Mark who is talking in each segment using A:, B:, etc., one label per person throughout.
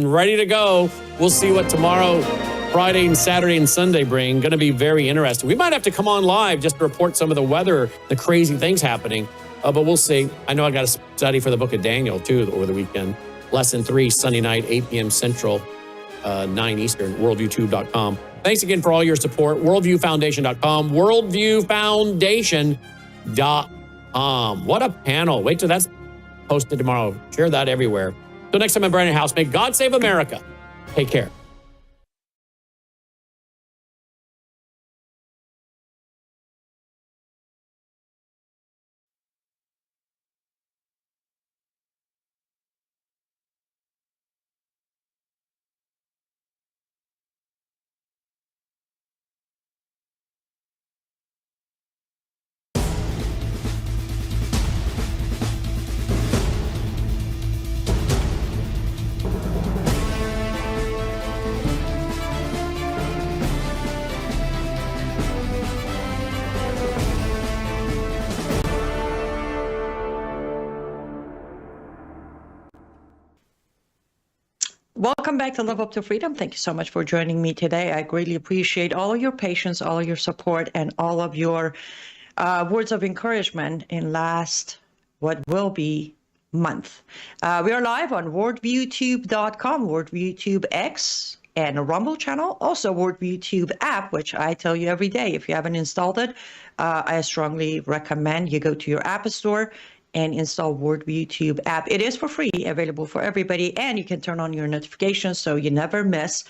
A: ready to go. We'll see what tomorrow, Friday and Saturday and Sunday bring. Going to be very interesting. We might have to come on live just to report some of the weather, the crazy things happening. But we'll see. I know I got to study for the book of Daniel, too, over the weekend. Lesson 3, Sunday night, 8 p.m. Central, 9 Eastern, worldviewtube.com. Thanks again for all your support. Worldviewfoundation.com, worldviewfoundation.com. What a panel. Wait till that's posted tomorrow. Share that everywhere. Till next time, I'm Brandon House. May God save America. Take care.
B: Welcome back to Live Up to Freedom. Thank you so much for joining me today. I greatly appreciate all of your patience, all of your support, and all of your words of encouragement in what will be month. We are live on worldviewtube.com, worldviewtube X, and a Rumble channel, also worldviewtube app, which I tell you every day. If you haven't installed it, I strongly recommend you go to your app store and install WorldviewTube app. It is for free, available for everybody, and you can turn on your notifications so you never miss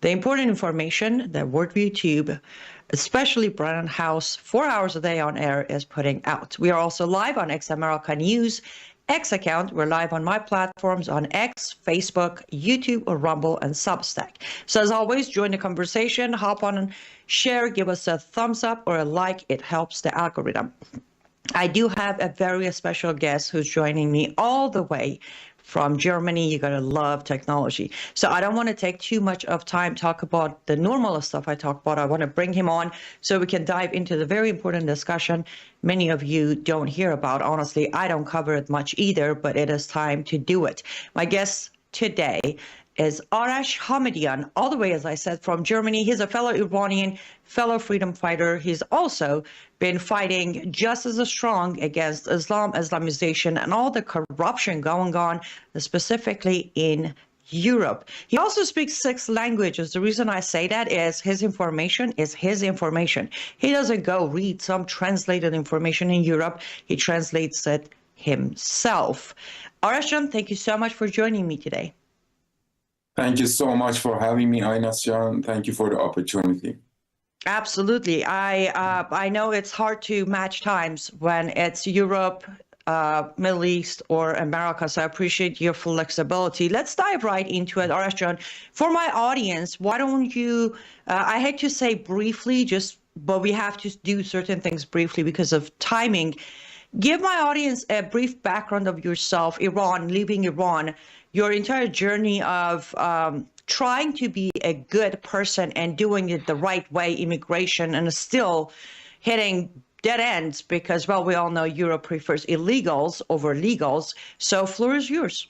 B: the important information that WorldviewTube, especially Brandon House, 4 hours a day on air, is putting out. We are also live on X America News X account. We're live on my platforms on X, Facebook, YouTube, or Rumble, and Substack. So as always, join the conversation, hop on and share, give us a thumbs up or a like. It helps the algorithm. I do have a very special guest who's joining me all the way from Germany. You're going to love technology. So I don't want to take too much of time talk about the normal stuff I talk about. I want to bring him on so we can dive into the very important discussion many of you don't hear about. Honestly, I don't cover it much either, but it is time to do it. My guest today is Arash Hamedian, all the way, as I said, from Germany. He's a fellow Iranian, fellow freedom fighter. He's also been fighting just as strong against Islamization, and all the corruption going on, specifically in Europe. He also speaks 6 languages. The reason I say that is his information is his information. He doesn't go read some translated information in Europe. He translates it himself. Arashjan, thank you so much for joining me today.
C: Thank you so much for having me, Ainasjan. Thank you for the opportunity.
B: Absolutely. I know it's hard to match times when it's Europe, Middle East, or America, so I appreciate your flexibility. Let's dive right into it, Arashjan. For my audience, why don't you, I hate to say briefly, but we have to do certain things briefly because of timing. Give my audience a brief background of yourself, Iran, leaving Iran, your entire journey of trying to be a good person and doing it the right way, immigration, and still hitting dead ends because, well, we all know Europe prefers illegals over legals. So floor is yours.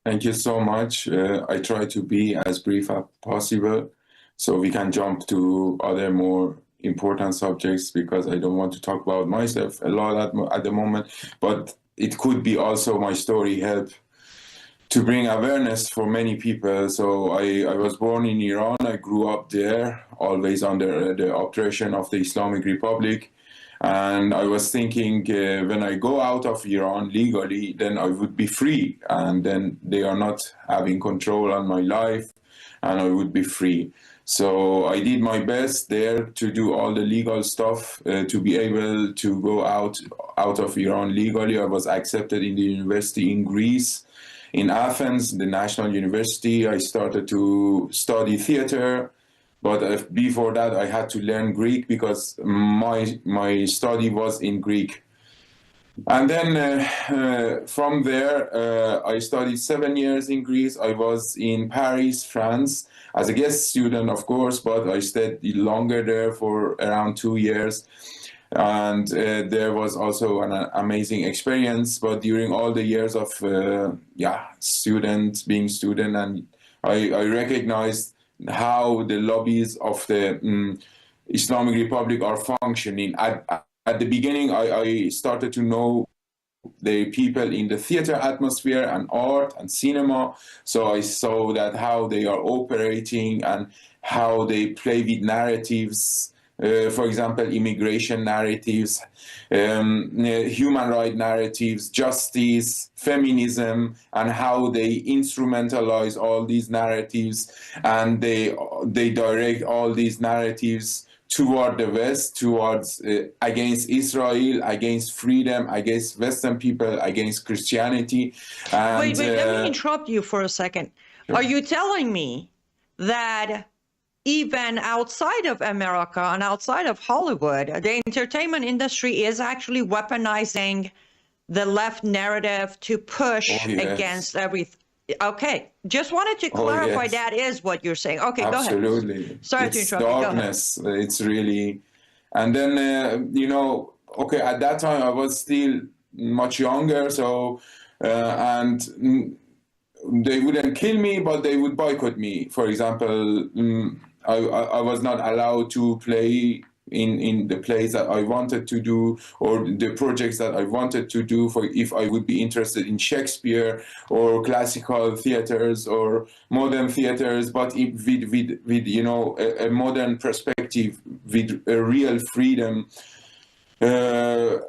C: Thank you so much. I try to be as brief as possible so we can jump to other more important subjects because I don't want to talk about myself a lot at the moment, but it could be also my story help to bring awareness for many people. So I was born in Iran. I grew up there, always under the oppression of the Islamic Republic. And I was thinking when I go out of Iran legally, then I would be free. And then they are not having control on my life and I would be free. So I did my best there to do all the legal stuff to be able to go out of Iran legally. I was accepted in the university in Greece. In Athens, the National University, I started to study theater, but before that I had to learn Greek because my study was in Greek. And then from there, I studied 7 years in Greece. I was in Paris, France, as a guest student, of course, but I stayed longer there for around 2 years. and there was also an amazing experience. But during all the years of being student, and I recognized how the lobbies of the Islamic Republic are functioning. At the beginning, I started to know the people in the theater atmosphere and art and cinema. So I saw that how they are operating and how they play with narratives. For example, immigration narratives, human rights narratives, justice, feminism, and how they instrumentalize all these narratives, and they direct all these narratives toward the West, towards against Israel, against freedom, against Western people, against Christianity. And,
B: wait, let me interrupt you for a second.
C: Sure.
B: Are you telling me that even outside of America and outside of Hollywood, the entertainment industry is actually weaponizing the left narrative to push against everything? Okay, just wanted to clarify that is what you're saying. Okay,
C: absolutely.
B: Go ahead. Sorry to interrupt you.
C: Darkness. It's really, and then at that time I was still much younger, so and they wouldn't kill me, but they would boycott me. For example, I was not allowed to play in the plays that I wanted to do, or the projects that I wanted to do, for if I would be interested in Shakespeare or classical theaters or modern theaters, but with a modern perspective, with a real freedom. It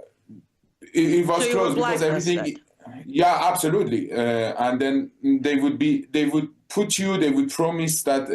C: was
B: so
C: closed because everything. Yeah, absolutely. And then they would promise that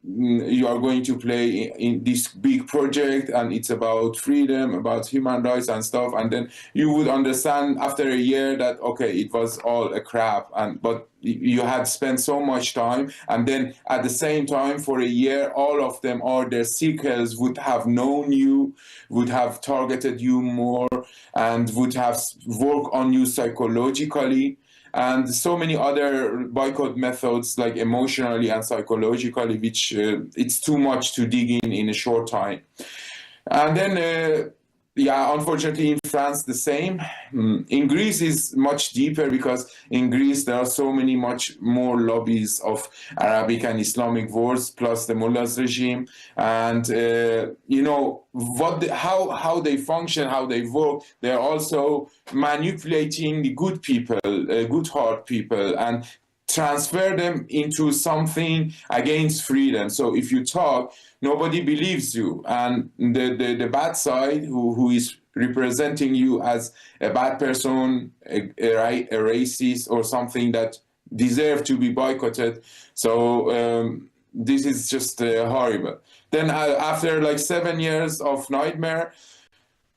C: you are going to play in this big project, and it's about freedom, about human rights and stuff. And then you would understand after a year that, okay, it was all a crap, but you had spent so much time. And then at the same time, for a year, all of them or their circles would have known you, would have targeted you more, and would have worked on you psychologically. And so many other boycott methods, like emotionally and psychologically, which it's too much to dig in a short time. And then, unfortunately, in France, the same. In Greece is much deeper, because in Greece there are so many much more lobbies of Arabic and Islamic wars, plus the mullahs regime, and how they function, how they work. They're also manipulating the good people, good heart people, and transfer them into something against freedom. So if you talk, nobody believes you, and the bad side, who is representing you as a bad person, a racist, or something that deserve to be boycotted. So this is just horrible. Then after like 7 years of nightmare,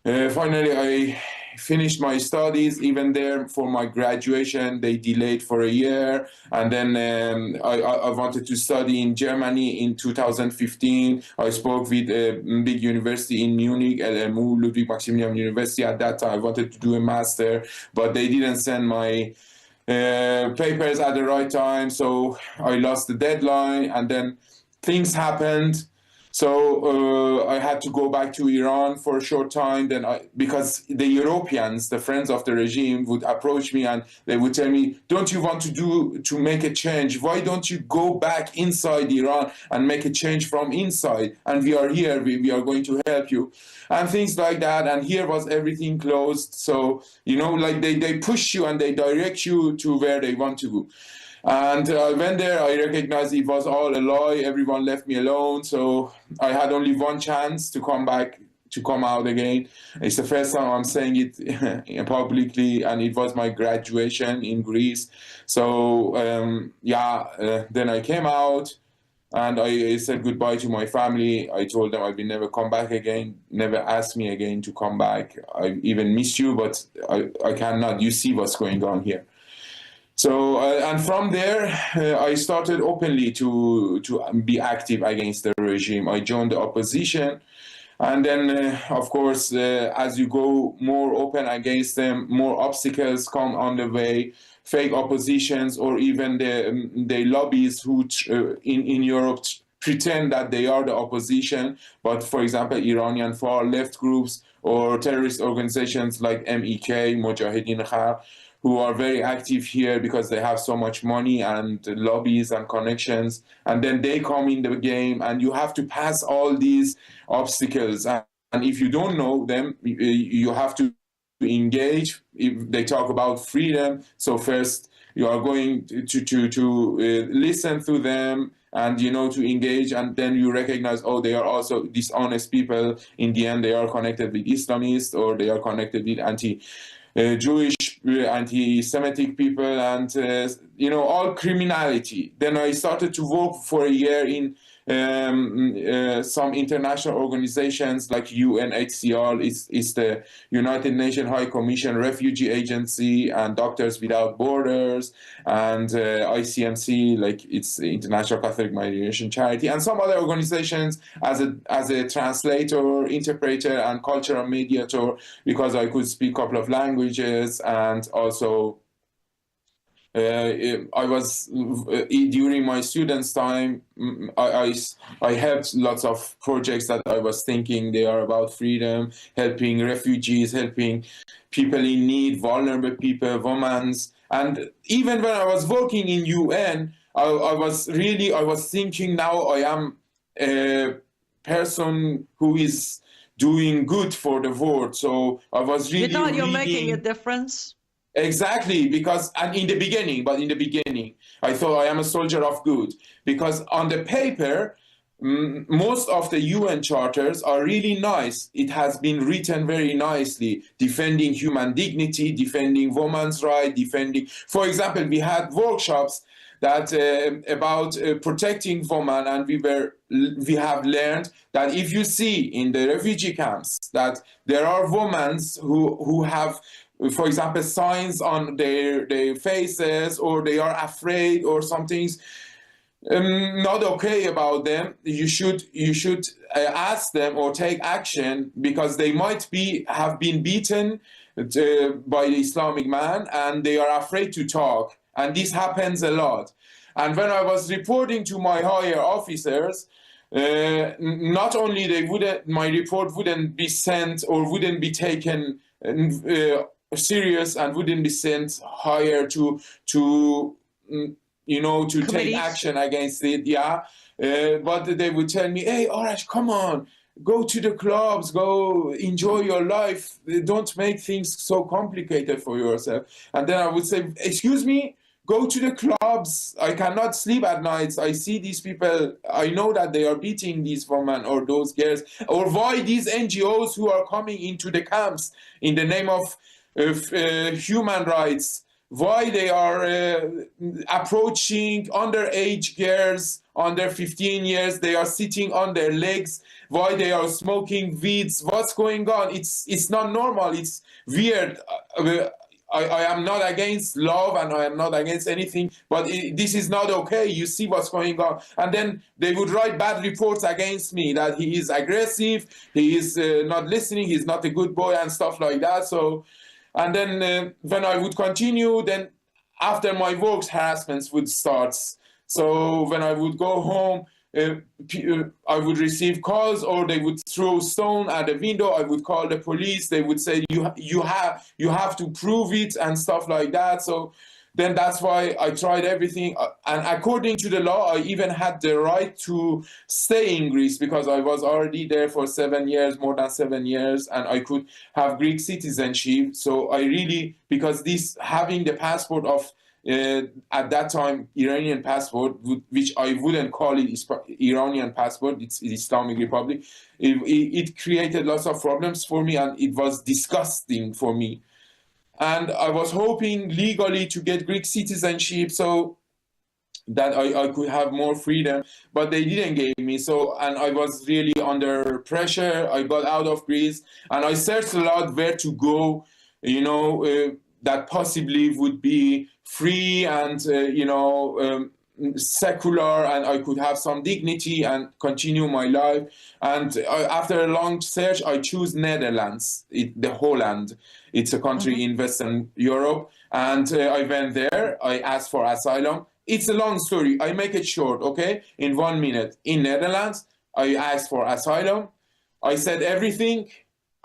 C: finally I finished my studies. Even there, for my graduation, they delayed for a year. And then I wanted to study in Germany in 2015. I spoke with a big university in Munich, LMU, Ludwig Maximilian University. At that time, I wanted to do a master, but they didn't send my papers at the right time. So I lost the deadline, and then things happened. So I had to go back to Iran for a short time. Then because the Europeans, the friends of the regime, would approach me and they would tell me, "Don't you want to make a change? Why don't you go back inside Iran and make a change from inside? And we are here. We are going to help you," and things like that. And here was everything closed. So like they push you and they direct you to where they want to go. And I went there, I recognized it was all a lie, everyone left me alone, so I had only one chance to come back, to come out again. It's the first time I'm saying it publicly, and it was my graduation in Greece. So then I came out, and I said goodbye to my family. I told them I will never come back again, never ask me again to come back. I even miss you, but I cannot, you see what's going on here. So, and from there, I started openly to be active against the regime. I joined the opposition. And then, of course, as you go more open against them, more obstacles come on the way. Fake oppositions, or even the lobbies who in Europe pretend that they are the opposition, but for example, Iranian far left groups or terrorist organizations like MEK, Mujahideen Khalq, who are very active here because they have so much money and lobbies and connections, and then they come in the game, and you have to pass all these obstacles. And if you don't know them, you have to engage. If they talk about freedom, so first you are going to listen to them and to engage, and then you recognize, oh, they are also dishonest people. In the end, they are connected with Islamists, or they are connected with Jewish, anti-Semitic people, and all criminality. Then I started to work for a year in some international organizations like UNHCR, is the United Nations High Commission Refugee Agency, and Doctors Without Borders, and ICMC, like it's the International Catholic Migration Charity, and some other organizations as a translator, interpreter, and cultural mediator, because I could speak a couple of languages. And also I was during my students' time, I helped lots of projects that I was thinking they are about freedom, helping refugees, helping people in need, vulnerable people, women. And even when I was working in UN, I was thinking, now I am a person who is doing good for the world. So I was really
B: You thought you're making a
C: reading.
B: difference?
C: Exactly, because, and in the beginning, I thought I am a soldier of good, because on the paper, most of the UN charters are really nice. It has been written very nicely, defending human dignity, defending women's rights, defending, for example, we had workshops that about protecting women, and we have learned that if you see in the refugee camps that there are women who have, for example, signs on their faces, or they are afraid, or something's not okay about them, you should ask them or take action, because they might have been beaten by the Islamic man, and they are afraid to talk, and this happens a lot. And when I was reporting to my higher officers, not only my report wouldn't be sent or wouldn't be taken serious, and wouldn't be sent higher to take
B: Committees?
C: action against it, but they would tell me, hey, Arash, come on, go to the clubs, go enjoy your life, don't make things so complicated for yourself. And then I would say, excuse me, go to the clubs, I cannot sleep at nights, I see these people, I know that they are beating these women or those girls. Or why these NGOs who are coming into the camps in the name of human rights, why they are approaching underage girls under 15 years, they are sitting on their legs, why they are smoking weeds, what's going on? It's not normal, it's weird. I am not against love, and I am not against anything, but this is not okay. You see what's going on. And then they would write bad reports against me, that he is aggressive, he is not listening, he's not a good boy, and stuff like that. So, and then when I would continue, then after my works, harassments would start. So when I would go home, I would receive calls, or they would throw stone at the window. I would call the police. They would say, you have to prove it, and stuff like that. So then that's why I tried everything. And according to the law, I even had the right to stay in Greece, because I was already there for 7 years, more than 7 years, and I could have Greek citizenship. So I really, because this, having the passport of at that time Iranian passport, which I wouldn't call it Iranian passport, it's Islamic Republic, it created lots of problems for me, and it was disgusting for me. And I was hoping legally to get Greek citizenship, so that I could have more freedom, but they didn't give me. So, and I was really under pressure. I got out of Greece, and I searched a lot where to go, that possibly would be free and secular, and I could have some dignity and continue my life. And after a long search, I choose Netherlands, the Holland. It's a country in Western Europe, And I went there. I asked for asylum. It's a long story. I make it short, okay? In 1 minute. In Netherlands, I asked for asylum. I said everything,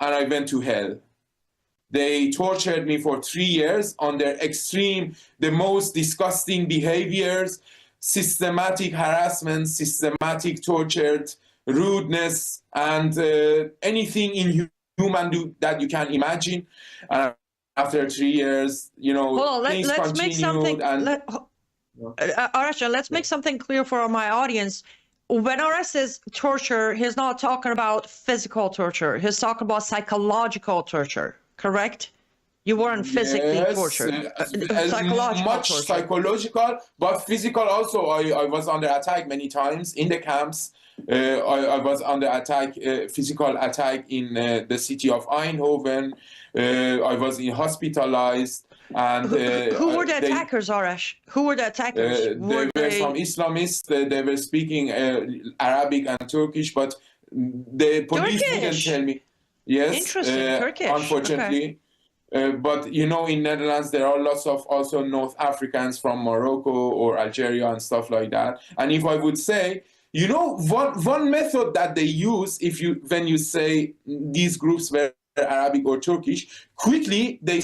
C: and I went to hell. They tortured me for 3 years under extreme, the most disgusting behaviors, systematic harassment, systematic torture, rudeness, and anything inhuman that you can imagine. After 3 years,
B: Hold on,
C: things
B: let's make something.
C: continued.
B: Arash, let's make something clear for my audience. When Arash says torture, he's not talking about physical torture. He's talking about psychological torture, correct? You weren't physically tortured. Psychological
C: much
B: torture.
C: psychological, but physical also. I was under attack many times in the camps. I was under attack, physical attack in the city of Eindhoven. I was hospitalized. And
B: who were the attackers, Arash? Who were the attackers?
C: They were some Islamists. They were speaking Arabic and Turkish, but the police didn't tell me. Yes,
B: interesting. Turkish,
C: unfortunately. Okay. But in Netherlands there are lots of also North Africans from Morocco or Algeria and stuff like that. And if I would say, one method that they use, when you say these groups were Arabic or Turkish, quickly they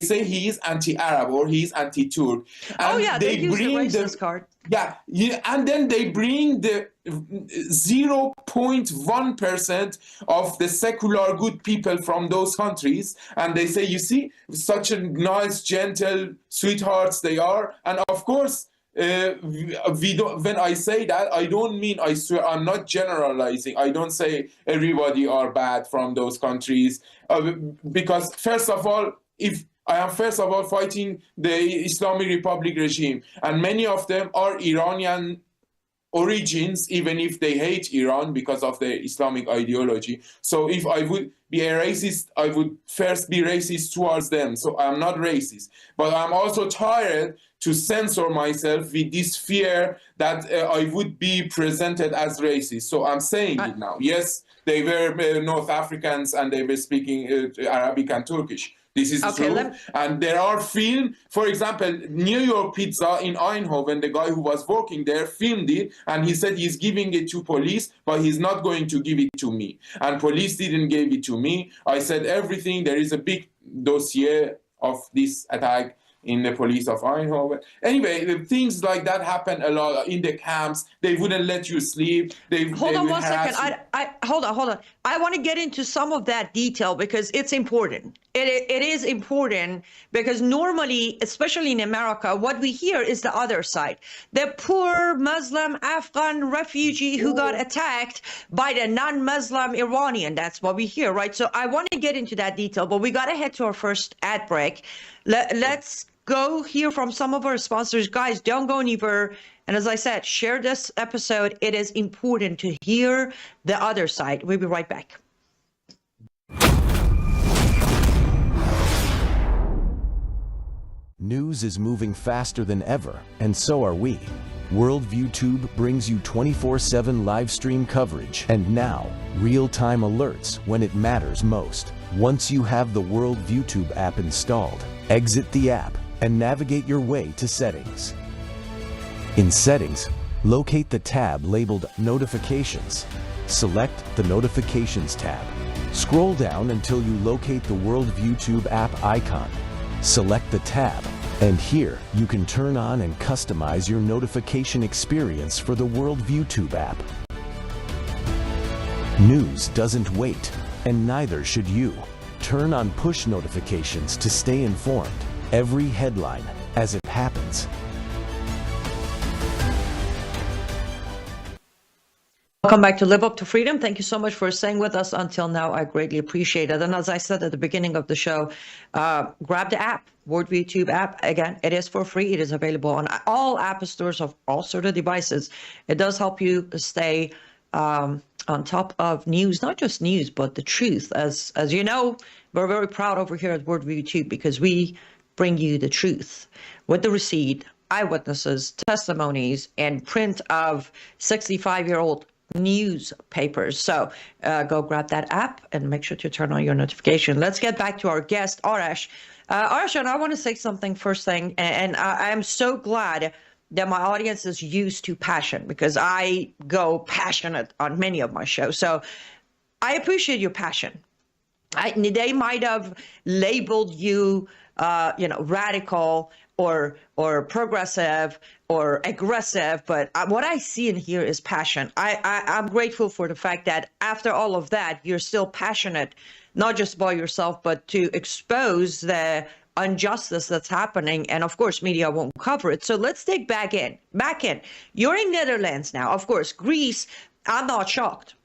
C: say he is anti-Arab or he is anti-Turk. And
B: they use the racist card.
C: Yeah, and then they bring the 0.1% of the secular good people from those countries, and they say, you see, such a nice, gentle, sweethearts they are. And of course, we don't. When I say that, I don't mean, I swear, I'm not generalizing. I don't say everybody are bad from those countries, because first of all, I am first of all fighting the Islamic Republic regime, and many of them are Iranian origins, even if they hate Iran because of their Islamic ideology. So if I would be a racist, I would first be racist towards them. So I'm not racist, but I'm also tired to censor myself with this fear that I would be presented as racist. So I'm saying it now. Yes, they were North Africans and they were speaking Arabic and Turkish. This is true. And there are films, for example, New York Pizza in Eindhoven, the guy who was working there filmed it, and he said he's giving it to police, but he's not going to give it to me. And police didn't give it to me. I said everything. There is a big dossier of this attack in the police of Eindhoven. Anyway, things like that happen a lot in the camps. They wouldn't let you sleep.
B: Hold on one second. Hold on. I want to get into some of that detail because it's important. It is important because normally, especially in America, what we hear is the other side. The poor Muslim Afghan refugee who got attacked by the non-Muslim Iranian. That's what we hear, right? So I want to get into that detail, but we got to head to our first ad break. Let's go hear from some of our sponsors. Guys, don't go anywhere. And as I said, share this episode. It is important to hear the other side. We'll be right back.
D: News is moving faster than ever, and so are we. Worldview Tube brings you 24/7 live stream coverage and now real-time alerts when it matters most. Once you have the Worldview Tube app installed, exit the app and navigate your way to Settings. In Settings, locate the tab labeled Notifications. Select the Notifications tab. Scroll down until you locate the Worldview Tube app icon. Select the tab, and here you can turn on and customize your notification experience for the Worldview Tube app. News doesn't wait, and neither should you. Turn on push notifications to stay informed. Every headline as it happens.
B: Welcome back to Live Up to Freedom. Thank you so much for staying with us until now. I greatly appreciate it. And as I said at the beginning of the show, grab the app, Worldview Tube app. Again, it is for free. It is available on all app stores of all sort of devices. It does help you stay on top of news, not just news, but the truth. As you know, we're very proud over here at Worldview Tube because we bring you the truth with the receipt, eyewitnesses, testimonies, and print of 65-year-old newspapers. So go grab that app and make sure to turn on your notification. Let's get back to our guest, Arash. Arshan, I want to say something first thing, and I'm so glad that my audience is used to passion because I go passionate on many of my shows. So I appreciate your passion. They might have labeled you, radical or progressive or aggressive, but what I see in here is passion. I'm grateful for the fact that after all of that, you're still passionate, not just about yourself, but to expose the injustice that's happening. And of course, media won't cover it. So let's take back in. You're in Netherlands now. Of course, Greece, I'm not shocked.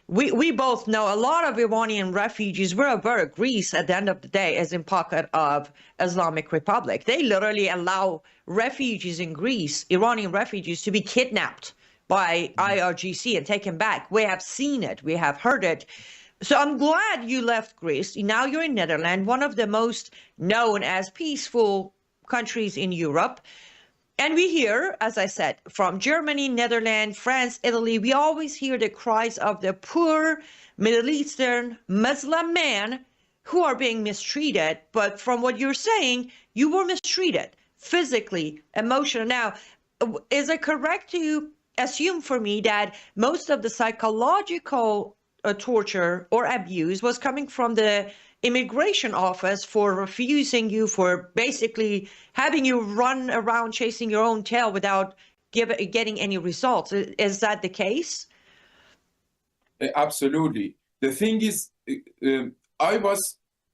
B: We both know a lot of Iranian refugees were aware Greece at the end of the day is in pocket of Islamic Republic. They literally allow refugees in Greece, Iranian refugees, to be kidnapped by IRGC and taken back. We have seen it. We have heard it. So I'm glad you left Greece. Now you're in Netherlands, one of the most known as peaceful countries in Europe. And we hear, as I said, from Germany, Netherlands, France, Italy, we always hear the cries of the poor Middle Eastern Muslim men who are being mistreated. But from what you're saying, you were mistreated physically, emotionally. Now, is it correct to assume for me that most of the psychological torture or abuse was coming from the immigration office for refusing you, for basically having you run around chasing your own tail without getting any results? Is that the case?
C: Absolutely. The thing is, I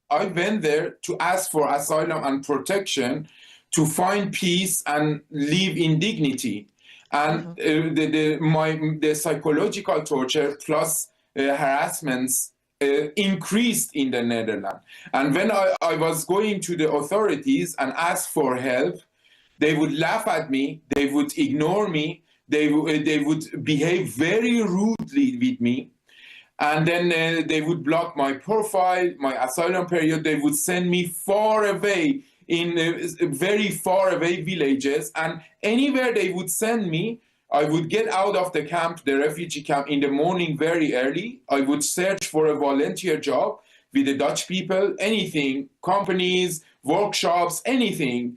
C: went there to ask for asylum and protection, to find peace and live in dignity. And the psychological torture plus harassments increased in the Netherlands. And when I was going to the authorities and asked for help, they would laugh at me, they would ignore me, they would behave very rudely with me. And then they would block my profile, my asylum period. They would send me far away in very far away villages. And anywhere they would send me, I would get out of the camp, the refugee camp, in the morning very early. I would search for a volunteer job with the Dutch people, anything, companies, workshops, anything.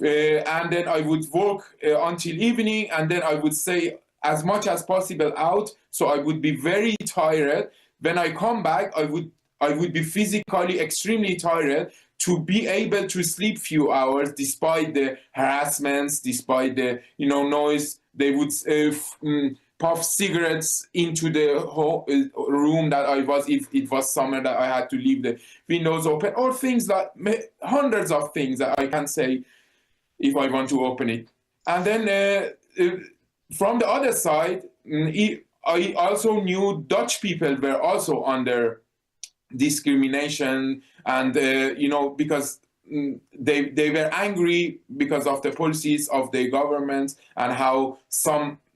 C: And then I would work until evening, and then I would stay as much as possible out. So I would be very tired. When I come back, I would be physically extremely tired to be able to sleep few hours despite the harassments, despite the noise. They would puff cigarettes into the whole room that I was, if it was summer, that I had to leave the windows open, or things like hundreds of things that I can say if I want to open it. And then from the other side, I also knew Dutch people were also under discrimination, and because they were angry because of the policies of the government and how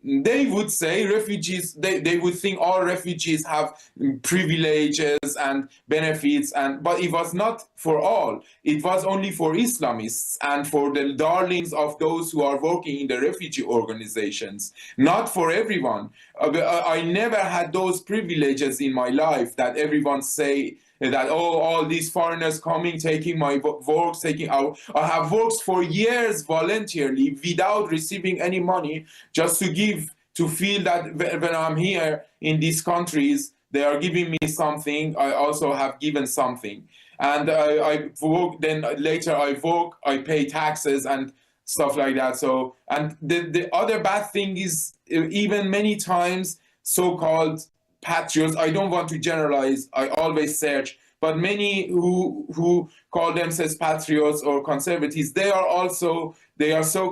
C: they would say refugees, they would think all refugees have privileges and benefits, but it was not for all. It was only for Islamists and for the darlings of those who are working in the refugee organizations, not for everyone. I never had those privileges in my life that everyone say that, oh, all these foreigners coming, taking my works, taking out. I have worked for years voluntarily without receiving any money, just to feel that when I'm here in these countries, they are giving me something. I also have given something. And I work, then later I work, I pay taxes and stuff like that. So, and the other bad thing is, even many times so-called patriots, I don't want to generalize, I always search, but many who call themselves patriots or conservatives, they are so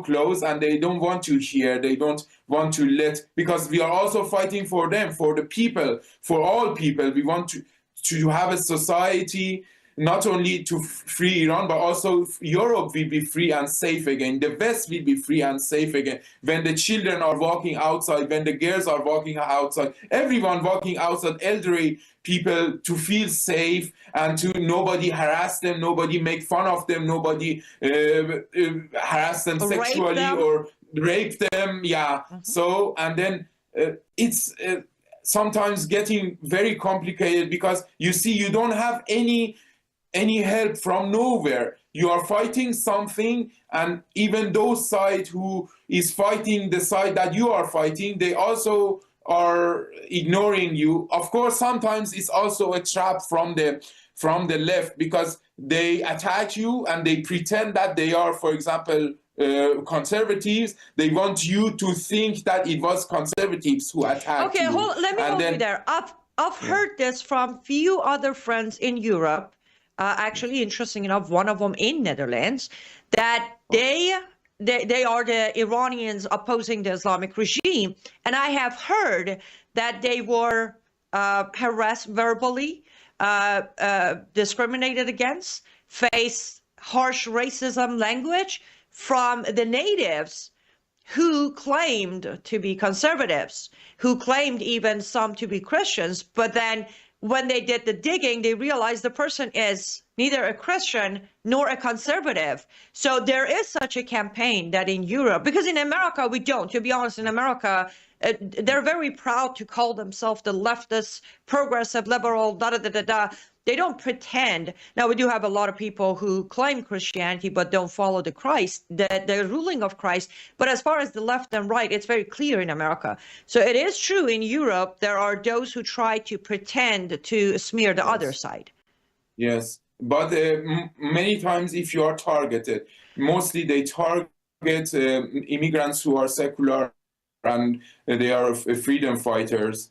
C: close, and they don't want to hear, they don't want to because we are also fighting for them, for the people, for all people. We want to have a society not only to free Iran, but also Europe will be free and safe again. The West will be free and safe again. When the children are walking outside, when the girls are walking outside, everyone walking outside, elderly people, to feel safe and to nobody harass them, nobody make fun of them, nobody harass them sexually or rape them. Yeah. So, and then it's sometimes getting very complicated because you see, you don't have any help from nowhere. you are fighting something, and even those side who is fighting the side that you are fighting, they also are ignoring you. Of course, sometimes it's also a trap from the left, because they attack you and they pretend that they are, for example, conservatives. They want you to think that it was conservatives who attacked you.
B: Okay, let me hold you there. I've heard this from few other friends in Europe. Actually, interesting enough, one of them in Netherlands, that they are the Iranians opposing the Islamic regime, and I have heard that they were harassed verbally, discriminated against, face harsh racism language from the natives who claimed to be conservatives, who claimed even some to be Christians, but then when they did the digging, they realized the person is neither a Christian nor a conservative. So there is such a campaign that in Europe, because in America we don't, to be honest, in America, they're very proud to call themselves the leftist, progressive, liberal, da-da-da-da-da. They don't pretend. Now, we do have a lot of people who claim Christianity but don't follow the ruling of Christ. But as far as the left and right, it's very clear in America. So it is true in Europe, there are those who try to pretend to smear the other side.
C: Yes, but many times if you are targeted, mostly they target immigrants who are secular and they are freedom fighters.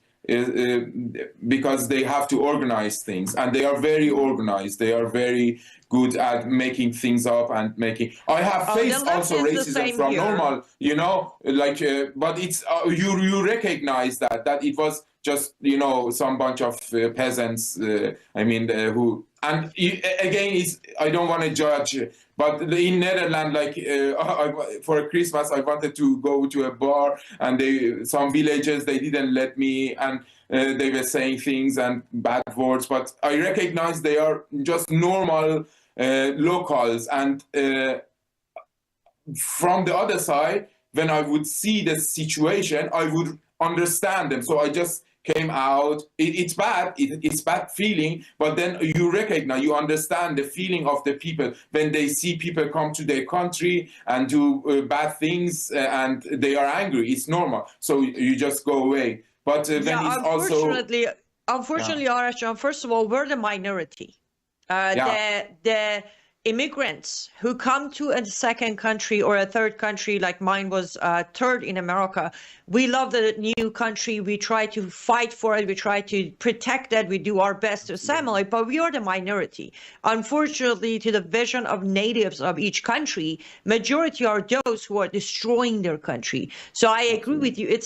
C: Because they have to organize things, and they are very organized. They are very good at making things up and making. I have faced also racism from normal, you know, like, but it's you recognize that it was just, you know, some bunch of peasants. I mean, who, and again, I don't want to judge. But in Netherlands, like for Christmas, I wanted to go to a bar, and some villages, they didn't let me, and they were saying things and bad words. But I recognize they are just normal locals. And from the other side, when I would see the situation, I would understand them. So I just came out. It's bad. It's bad feeling, but then you recognize, you understand the feeling of the people when they see people come to their country and do bad things, and they are angry. It's normal. So you just go away. But then it's
B: unfortunately, Arash, first of all, we're the minority. The immigrants who come to a second country or a third country, like mine was third in America, we love the new country. We try to fight for it. We try to protect it. We do our best to assimilate, but we are the minority. Unfortunately, to the vision of natives of each country, majority are those who are destroying their country. So I agree with you. It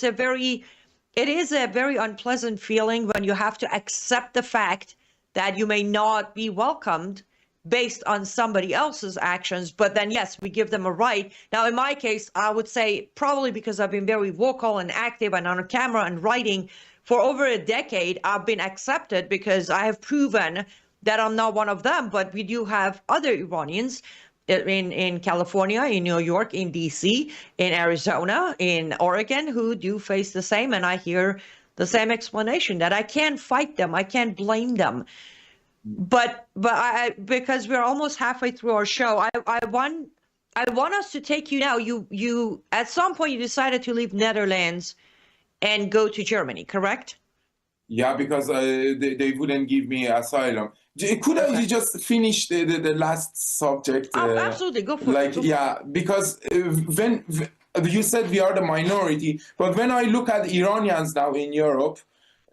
B: is a very unpleasant feeling when you have to accept the fact that you may not be welcomed based on somebody else's actions, but then yes, we give them a right. Now, in my case, I would say probably because I've been very vocal and active and on camera and writing for over a decade, I've been accepted because I have proven that I'm not one of them. But we do have other Iranians in California, in New York, in DC, in Arizona, in Oregon, who do face the same, and I hear the same explanation that I can't fight them, I can't blame them. But because we're almost halfway through our show, I want us to take you now. You at some point you decided to leave Netherlands and go to Germany, correct?
C: Yeah, because they wouldn't give me asylum. Could I just finish the last subject?
B: Absolutely, go for it.
C: Because when you said we are the minority, but when I look at Iranians now in Europe,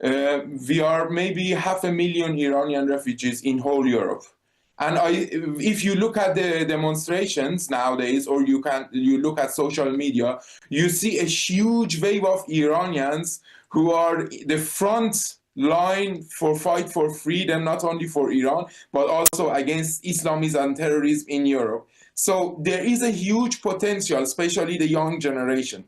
C: we are maybe 500,000 Iranian refugees in whole Europe. And if you look at the demonstrations nowadays, or you look at social media, you see a huge wave of Iranians who are the front line for fight for freedom, not only for Iran, but also against Islamism and terrorism in Europe. So there is a huge potential, especially the young generation.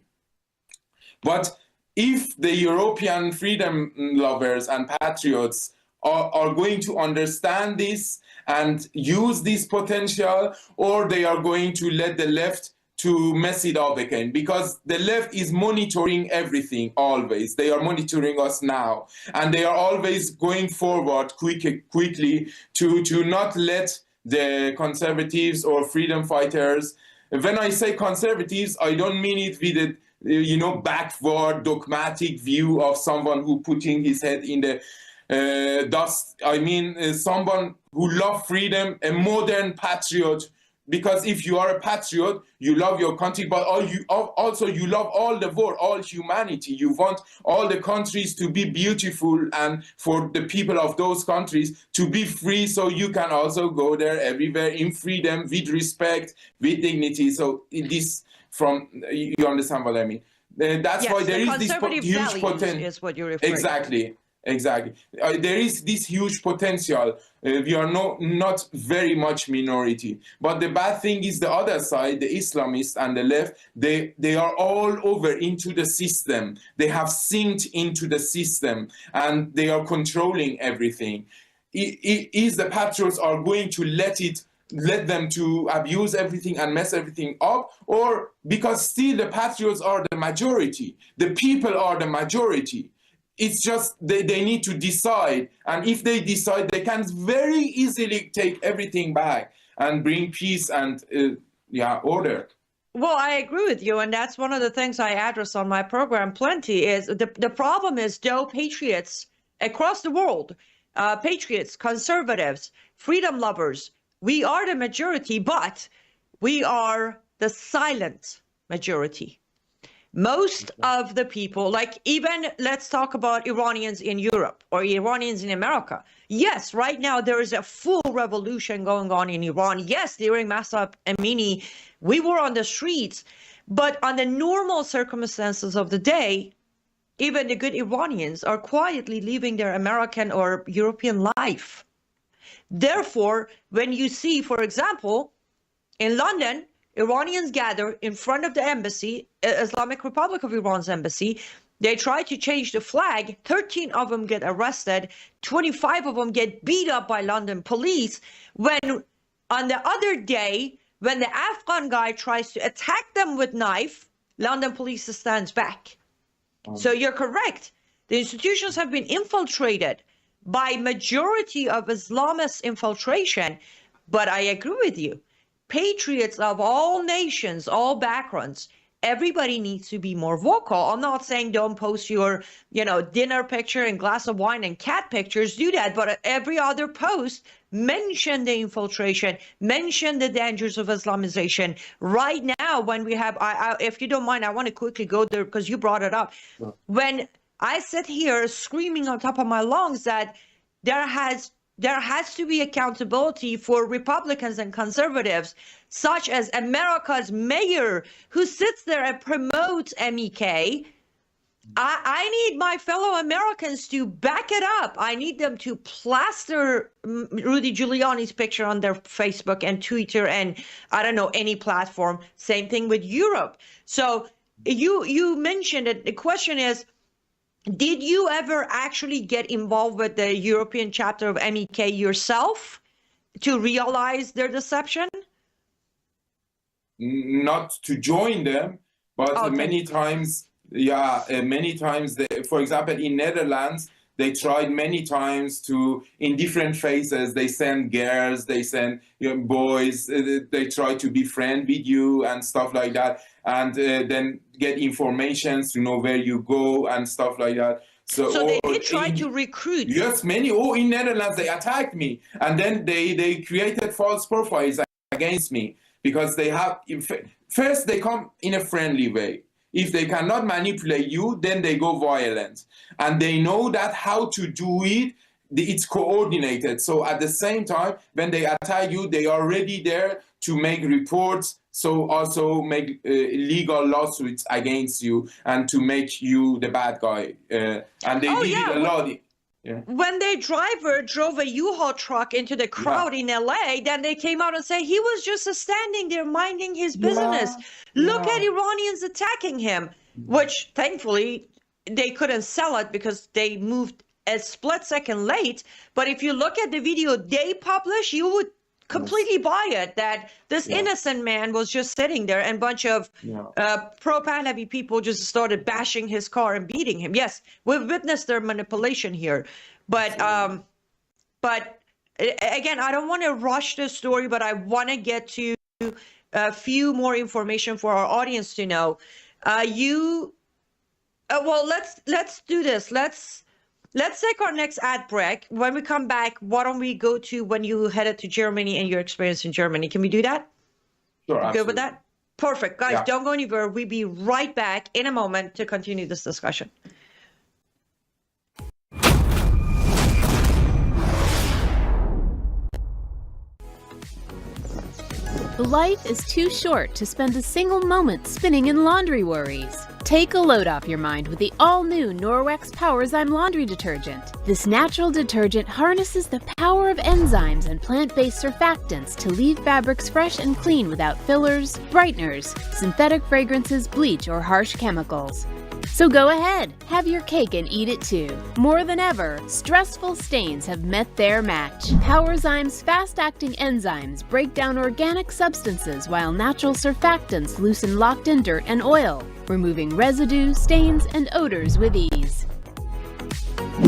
C: But if the European freedom lovers and patriots are going to understand this and use this potential, or they are going to let the left to mess it up again, because the left is monitoring everything always. They are monitoring us now, and they are always going forward quickly to not let the conservatives or freedom fighters. When I say conservatives, I don't mean it with a backward dogmatic view of someone who putting his head in the dust. I mean someone who loves freedom, a modern patriot. Because if you are a patriot, you love your country, but also you love all the world, all humanity. You want all the countries to be beautiful and for the people of those countries to be free, so you can also go there everywhere in freedom, with respect, with dignity. So you understand what I mean? That's
B: yes,
C: why there is this
B: conservative
C: huge potential.
B: Is what you're referring
C: Exactly. Exactly. There is this huge potential. We are not very much minority. But the bad thing is the other side, the Islamists and the left, they are all over into the system. They have synced into the system and they are controlling everything. Is the patriots are going to let them to abuse everything and mess everything up, or because still the patriots are the majority, the people are the majority. It's just they need to decide, and if they decide, they can very easily take everything back and bring peace and order.
B: Well, I agree with you, and that's one of the things I address on my program plenty. Is the problem is, though, patriots across the world, patriots, conservatives, freedom lovers, we are the majority, but we are the silent majority. Most of the people, like even let's talk about Iranians in Europe or Iranians in America. Yes, right now there is a full revolution going on in Iran. Yes, during Masa Amini, we were on the streets, but on the normal circumstances of the day, even the good Iranians are quietly living their American or European life. Therefore, when you see, for example, in London, Iranians gather in front of the embassy, Islamic Republic of Iran's embassy. They try to change the flag. 13 of them get arrested. 25 of them get beat up by London police. When on the other day, when the Afghan guy tries to attack them with knife, London police stands back. So you're correct. The institutions have been infiltrated by majority of Islamist infiltration. But I agree with you. Patriots of all nations, all backgrounds, everybody needs to be more vocal. I'm not saying don't post your, dinner picture and glass of wine and cat pictures. Do that. But every other post, mention the infiltration, mention the dangers of Islamization. Right now, when we have, if you don't mind, I want to quickly go there because you brought it up. Sure. When I sit here screaming on top of my lungs that there has to be accountability for Republicans and conservatives, such as America's mayor who sits there and promotes MEK. I need my fellow Americans to back it up. I need them to plaster Rudy Giuliani's picture on their Facebook and Twitter and I don't know, any platform. Same thing with Europe. So you mentioned it. The question is, did you ever actually get involved with the European chapter of MEK yourself to realize their deception?
C: Not to join them, but many times, for example, in Netherlands, they tried many times to, in different phases, they send girls, they send boys, they try to be friend with you and stuff like that. And then get information to know where you go and stuff like that. So
B: they did try to recruit.
C: Yes, many. In Netherlands, they attacked me. And then they created false profiles against me because they have, first they come in a friendly way. If they cannot manipulate you, then they go violent. And they know that how to do it, it's coordinated. So at the same time, when they attack you, they are already there to make reports, so also make legal lawsuits against you and to make you the bad guy. And they did it a lot. Yeah.
B: When their driver drove a U-Haul truck into the crowd in LA, then they came out and say he was just standing there minding his business. Look at Iranians attacking him, which thankfully they couldn't sell it because they moved a split second late. But if you look at the video they published, you would completely buy it that this innocent man was just sitting there and a bunch of pro-Pahlavi people just started bashing his car and beating him. Yes, we've witnessed their manipulation here, but again, I don't want to rush the story, but I want to get to a few more information for our audience to know. Well, let's do this. Let's take our next ad break. When we come back, why don't we go to when you headed to Germany and your experience in Germany? Can we do that?
C: Sure,
B: You good with
C: absolutely.
B: that? Perfect. Guys,
C: Yeah.
B: don't go anywhere. We'll be right back in a moment to continue this discussion.
E: Life is too short to spend a single moment spinning in laundry worries. Take a load off your mind with the all-new Norwex Powerzyme laundry detergent. This natural detergent harnesses the power of enzymes and plant-based surfactants to leave fabrics fresh and clean without fillers, brighteners, synthetic fragrances, bleach, or harsh chemicals. So go ahead, have your cake and eat it too. More than ever, stressful stains have met their match. Powerzyme's fast-acting enzymes break down organic substances while natural surfactants loosen locked-in dirt and oil, removing residue, stains, and odors with ease.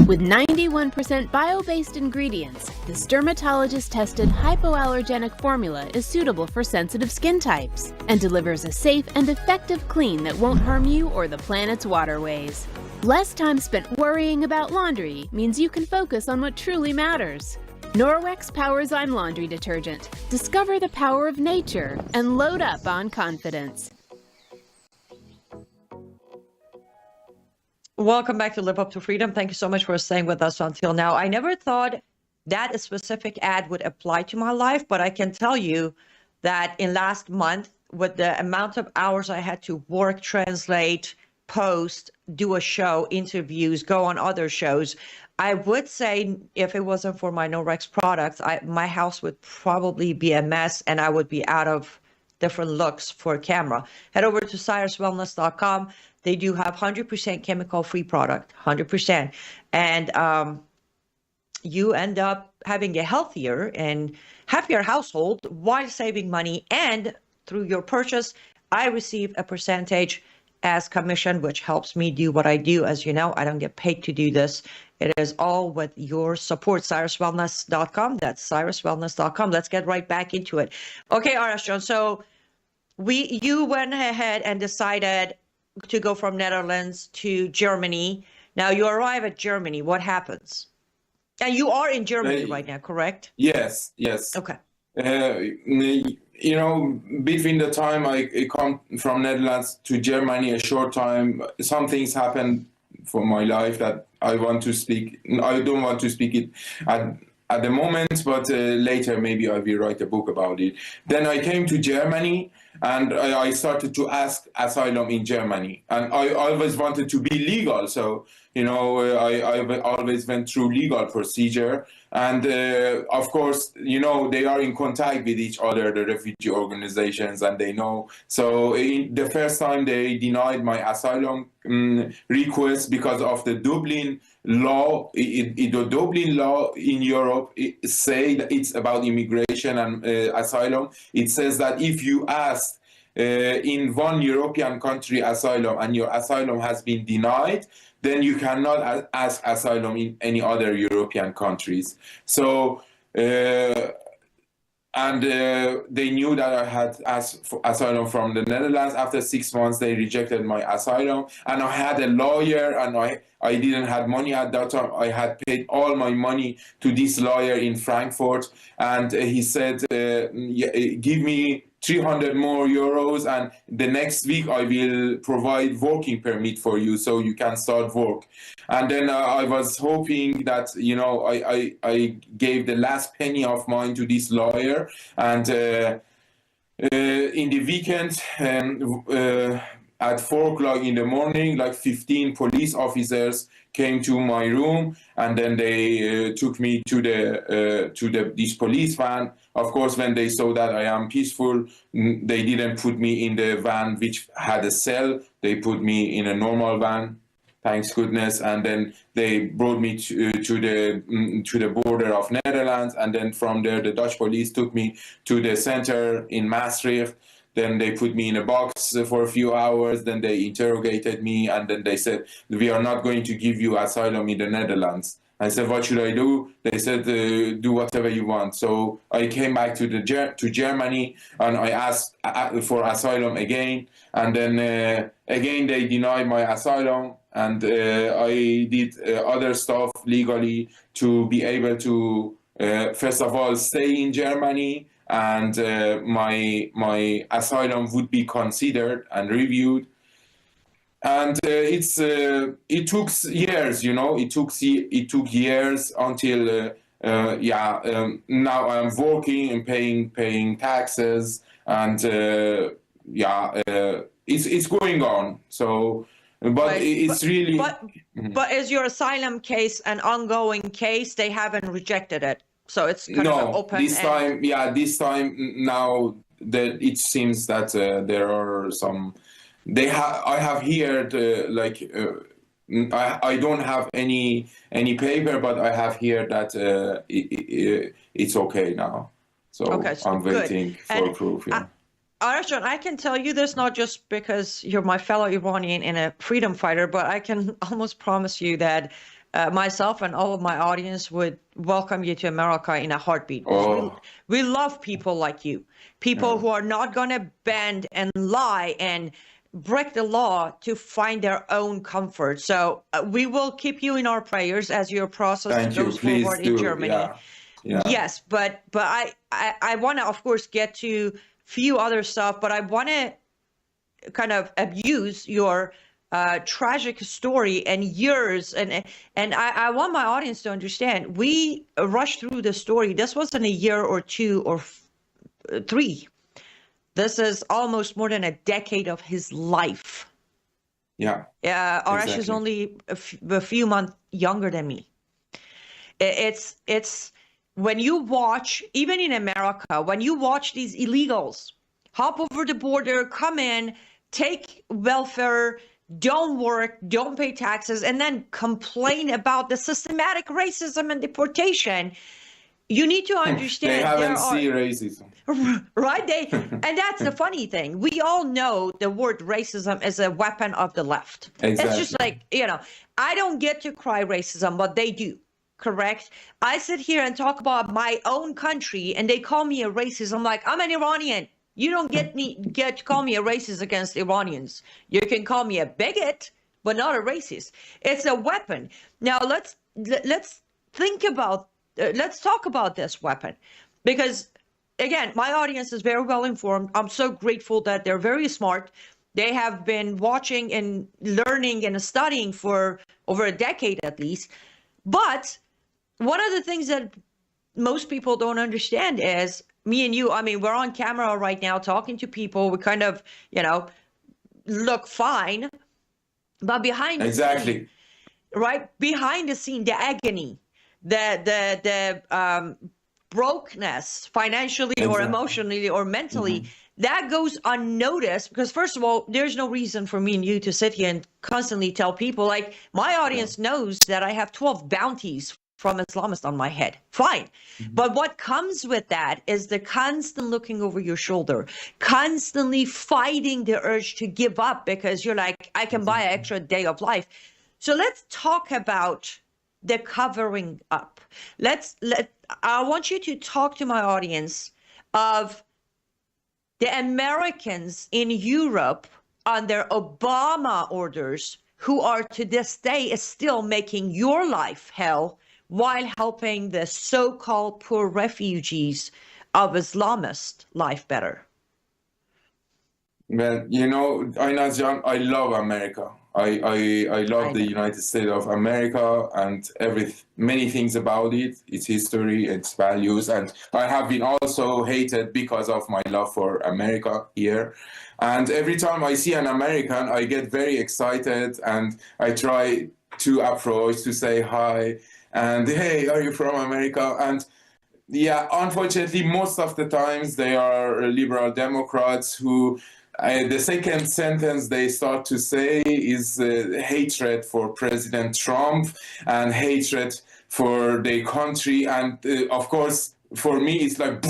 E: With 91% bio-based ingredients, this dermatologist-tested hypoallergenic formula is suitable for sensitive skin types and delivers a safe and effective clean that won't harm you or the planet's waterways. Less time spent worrying about laundry means you can focus on what truly matters. Norwex Powerzyme Laundry Detergent. Discover the power of nature and load up on confidence.
B: Welcome back to Live Up to Freedom. Thank you so much for staying with us until now. I never thought that a specific ad would apply to my life, but I can tell you that in last month, with the amount of hours I had to work, translate, post, do a show, interviews, go on other shows, I would say if it wasn't for my Norwex products, my house would probably be a mess and I would be out of different looks for camera. Head over to cyruswellness.com. They do have 100% chemical-free product, 100%. And you end up having a healthier and happier household while saving money. And through your purchase, I receive a percentage as commission, which helps me do what I do. As you know, I don't get paid to do this. It is all with your support. cyruswellness.com. That's cyruswellness.com. Let's get right back into it. Okay, Arashjon. So you went ahead and decided to go from Netherlands to Germany. Now you arrive at Germany. What happens? And you are in Germany right now, correct?
C: Yes.
B: Okay.
C: You know, between the time I come from Netherlands to Germany, a short time, some things happened for my life that I want to speak. I don't want to speak it at the moment, but later maybe I will write a book about it. Then I came to Germany and I started to ask asylum in Germany. And I always wanted to be legal. So, you know, I always went through legal procedure. And of course, you know, they are in contact with each other, the refugee organizations, and they know. So the first time they denied my asylum request because of the Dublin law. The Dublin law in Europe say that it's about immigration and asylum. It says that if you ask in one European country asylum and your asylum has been denied, then you cannot ask asylum in any other European countries. So, they knew that I had asked for asylum from the Netherlands. After 6 months, they rejected my asylum. And I had a lawyer, and I didn't have money at that time. I had paid all my money to this lawyer in Frankfurt. And he said, give me 300 more euros, and the next week I will provide working permit for you so you can start work. And then I was hoping that, you know, I gave the last penny of mine to this lawyer. And in the weekend, at 4 o'clock in the morning, like 15 police officers came to my room, and then they took me to this police van. Of course, when they saw that I am peaceful, they didn't put me in the van which had a cell. They put me in a normal van, thanks goodness. And then they brought me to the border of Netherlands, and then from there the Dutch police took me to the center in Maastricht. Then they put me in a box for a few hours. Then they interrogated me, and then they said, we are not going to give you asylum in the Netherlands. I said, what should I do? They said, do whatever you want. So I came back to Germany, and I asked for asylum again. And then again, they denied my asylum. And I did other stuff legally to be able to, first of all, stay in Germany. And my asylum would be considered and reviewed. And it took years, you know. It took years until now I'm working and paying taxes, and it's going on. So, but it's really.
B: But is your asylum case an ongoing case? They haven't rejected it, so it's kind of an open.
C: This time now that it seems that there are some. I have heard I don't have any paper, but I have heard that it's okay now. So I'm waiting for proof. Yeah.
B: Arshad, I can tell you this not just because you're my fellow Iranian and a freedom fighter, but I can almost promise you that myself and all of my audience would welcome you to America in a heartbeat. We love people like you, people who are not going to bend and lie and break the law to find their own comfort. So we will keep you in our prayers as your process goes forward in Germany.
C: Yeah.
B: Yes, but I want to, of course, get to few other stuff, but I want to kind of abuse your tragic story and yours, and I want my audience to understand. We rushed through the story. This wasn't a year or two or three. This is almost more than a decade of his life.
C: Yeah.
B: Arash is only a few months younger than me. It's when you watch, even in America, when you watch these illegals hop over the border, come in, take welfare, don't work, don't pay taxes, and then complain about the systematic racism and deportation. You need to understand
C: they haven't seen racism.
B: Right? And that's the funny thing. We all know the word racism is a weapon of the left.
C: Exactly.
B: It's just like, I don't get to cry racism, but they do. Correct? I sit here and talk about my own country and they call me a racist. I'm like, I'm an Iranian. You don't get to call me a racist against Iranians. You can call me a bigot, but not a racist. It's a weapon. Now let's talk about this weapon, because again, my audience is very well informed. I'm so grateful that they're very smart. They have been watching and learning and studying for over a decade at least. But one of the things that most people don't understand is me and you. I mean, we're on camera right now talking to people. We kind of, look fine. But behind the scene, right? Behind the scene, the agony, the brokenness financially or emotionally or mentally, that goes unnoticed, because first of all, there's no reason for me and you to sit here and constantly tell people, like, my audience knows that I have 12 bounties from Islamists on my head. Fine. But what comes with that is the constant looking over your shoulder, constantly fighting the urge to give up because you're like, I can buy an extra day of life. So let's talk about the covering up. I want you to talk to my audience of the Americans in Europe under Obama orders who are to this day is still making your life hell while helping the so-called poor refugees of Islamist life better.
C: Well, Ainazjan, I love America. I love the United States of America and many things about it, its history, its values. And I have been also hated because of my love for America here. And every time I see an American, I get very excited and I try to approach, to say hi and, hey, are you from America? And yeah, unfortunately, most of the times they are liberal Democrats who the second sentence they start to say is hatred for President Trump and hatred for their country. And of course, for me, it's like,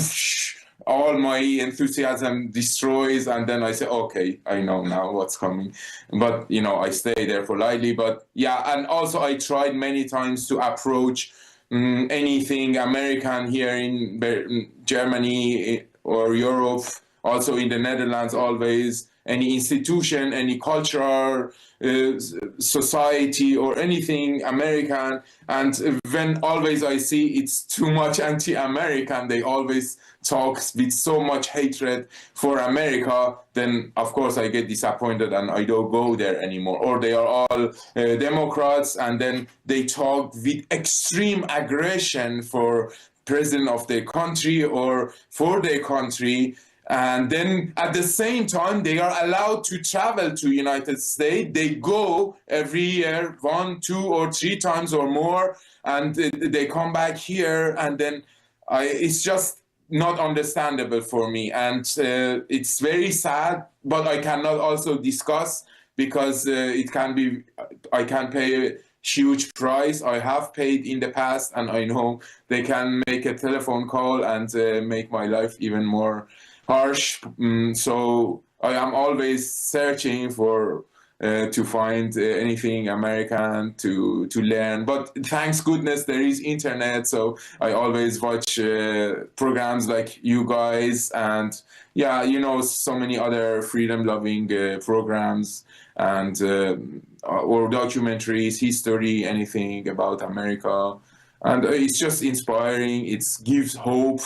C: all my enthusiasm destroys, and then I say, okay, I know now what's coming. But, you know, I stay there politely. But yeah, and also I tried many times to approach anything American here in Germany or Europe, also in the Netherlands, always any institution, any cultural society or anything American. And when always I see it's too much anti-American, they always talk with so much hatred for America, then of course I get disappointed and I don't go there anymore. Or they are all Democrats, and then they talk with extreme aggression for president of their country or for their country. And then at the same time, they are allowed to travel to United States. They go every year 1, 2, or 3 times or more, and they come back here. And then it's just not understandable for me. And it's very sad, but I cannot also discuss because it can be, I can pay a huge price. I have paid in the past, and I know they can make a telephone call and make my life even more harsh. So I am always searching for to find anything American to learn. But thanks goodness there is internet, so I always watch programs like you guys, and yeah, you know, so many other freedom-loving programs and or documentaries, history, anything about America, and it's just inspiring. It gives hope,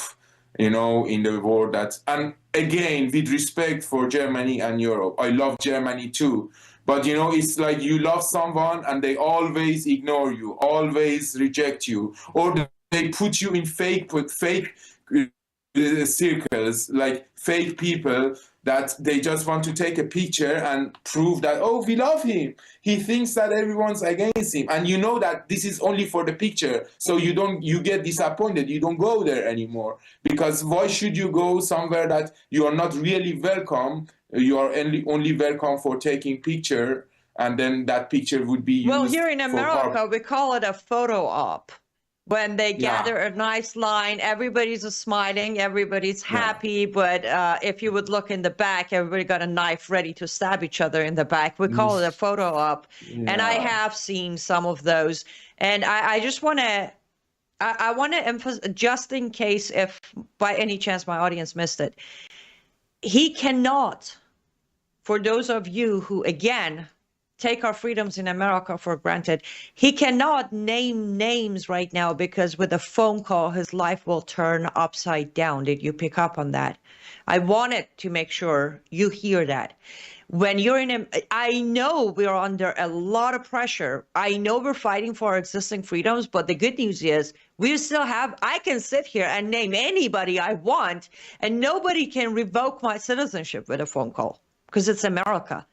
C: you know, in the world. That, and again, with respect for Germany and Europe, I love Germany too, but you know, it's like you love someone and they always ignore you, always reject you, or they put you in fake circles, like fake people that they just want to take a picture and prove that, oh, we love him. He thinks that everyone's against him. And you know that this is only for the picture. So you get disappointed. You don't go there anymore. Because why should you go somewhere that you are not really welcome? You are only welcome for taking picture. And then that picture would be used.
B: Well, here in America, we call it a photo op. When they gather a nice line, everybody's smiling, everybody's happy. But if you would look in the back, everybody got a knife ready to stab each other in the back. We call it a photo op. And I have seen some of those. And I just want to, I want to emphasize, just in case if by any chance my audience missed it, he cannot, for those of you who, again, take our freedoms in America for granted, he cannot name names right now because with a phone call, his life will turn upside down. Did you pick up on that? I wanted to make sure you hear that. When you're in, I know we're under a lot of pressure. I know we're fighting for our existing freedoms, but the good news is we still have, I can sit here and name anybody I want, and nobody can revoke my citizenship with a phone call because it's America.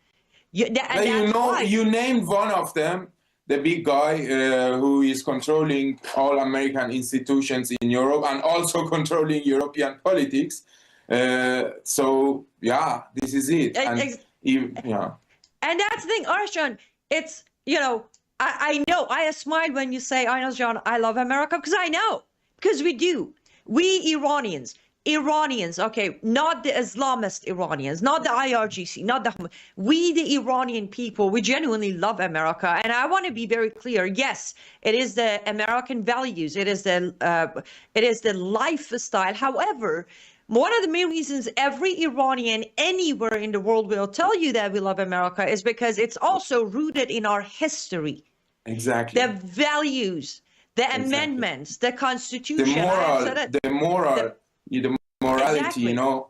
C: You know, you named one of them, the big guy who is controlling all American institutions in Europe and also controlling European politics. So, yeah, this is it. And, yeah.
B: And that's the thing, Arshad, it's, you know, I know, I smile when you say, Arshad, I love America, because I know, because we do. We Iranians, okay, not the Islamist Iranians, not the IRGC, not the, we the Iranian people, we genuinely love America. And I want to be very clear. Yes, it is the American values. It is the lifestyle. However, one of the main reasons every Iranian anywhere in the world will tell you that we love America is because it's also rooted in our history.
C: Exactly.
B: The values, the amendments, the Constitution.
C: The morality,
B: exactly.
C: You know,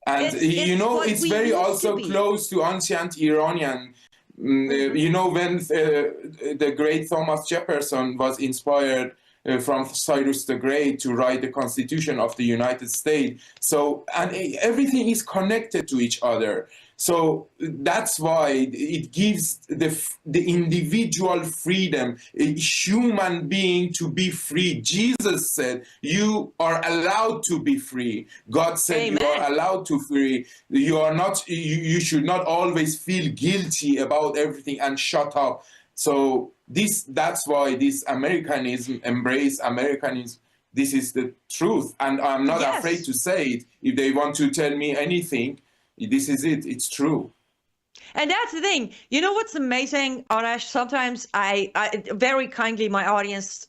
C: and you know, it's very also close to ancient Iranian. You know, when the great Thomas Jefferson was inspired from Cyrus the Great to write the Constitution of the United States. So, and everything is connected to each other. So that's why it gives the individual freedom, a human being to be free. Jesus said, you are allowed to be free. God said, Amen. You are allowed to free. You are not, you should not always feel guilty about everything and shut up. So that's why this Americanism, embrace Americanism, this is the truth. And I'm not
B: Yes.
C: afraid to say it. If they want to tell me anything, this is it. It's true.
B: And that's the thing. You know what's amazing, Arash? Sometimes I very kindly, my audience,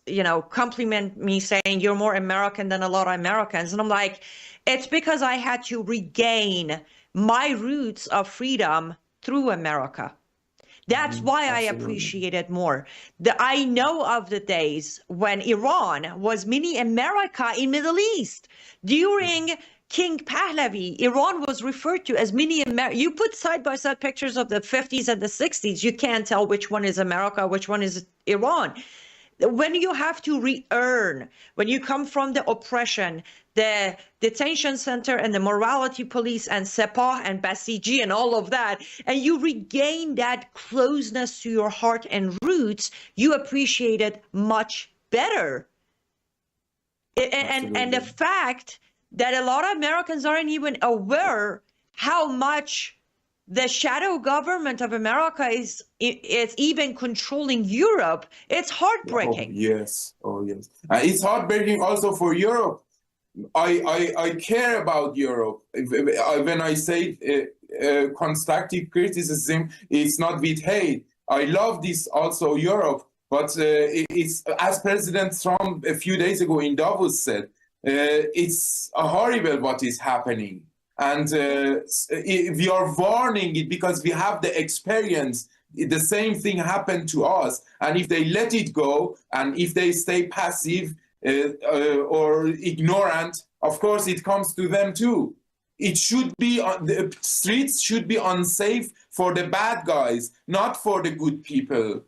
B: compliment me saying you're more American than a lot of Americans. And I'm like, it's because I had to regain my roots of freedom through America. That's why I appreciate it more. I know of the days when Iran was mini America in Middle East. During King Pahlavi, Iran was referred to as mini America. You put side by side pictures of the 50s and the 60s, you can't tell which one is America, which one is Iran. When you have to re-earn, when you come from the oppression, the detention center and the morality police and Sepah and Basiji and all of that, and you regain that closeness to your heart and roots, you appreciate it much better. And the fact that a lot of Americans aren't even aware how much the shadow government of America is even controlling Europe. It's heartbreaking.
C: Oh yes. It's heartbreaking also for Europe. I care about Europe. When I say constructive criticism, it's not with hate. I love this also Europe, but it's, as President Trump a few days ago in Davos said, it's horrible what is happening. And we are warning it because we have the experience. The same thing happened to us. And if they let it go, and if they stay passive or ignorant, of course it comes to them too. It should be, the streets should be unsafe for the bad guys, not for the good people.